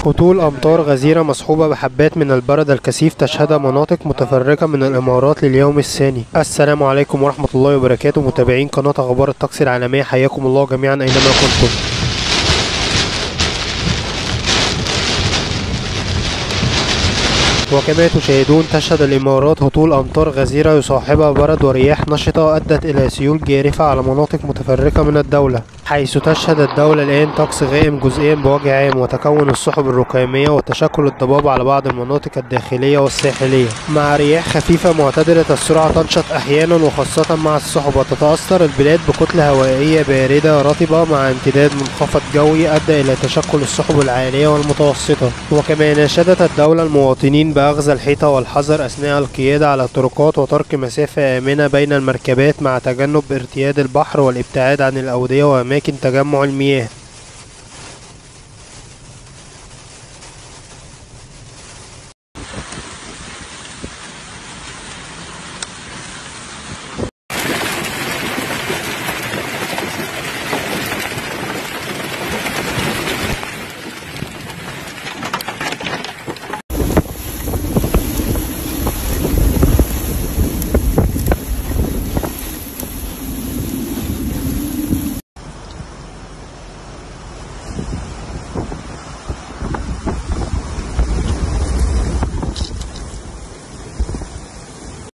هطول أمطار غزيرة مصحوبة بحبات من البرد الكثيف تشهدها مناطق متفرقة من الإمارات لليوم الثاني. السلام عليكم ورحمة الله وبركاته، متابعين قناة أخبار الطقس العالمية، حياكم الله جميعا أينما كنتم. وكما تشاهدون تشهد الإمارات هطول أمطار غزيرة يصاحبها برد ورياح نشطة أدت إلى سيول جارفة على مناطق متفرقة من الدولة، حيث تشهد الدولة الآن طقس غائم جزئيا بوجه عام، وتكون السحب الركامية وتشكل الضباب على بعض المناطق الداخلية والساحلية، مع رياح خفيفة معتدلة السرعة تنشط أحيانا وخاصة مع السحب. وتتأثر البلاد بكتلة هوائية باردة رطبة مع امتداد منخفض جوي أدى إلى تشكل السحب العالية والمتوسطة. وكما ناشدت الدولة المواطنين بأخذ الحيطة والحذر أثناء القيادة على الطرقات وترك مسافة آمنة بين المركبات مع تجنب ارتياد البحر والابتعاد عن الأودية وأماكن تجمع المياه.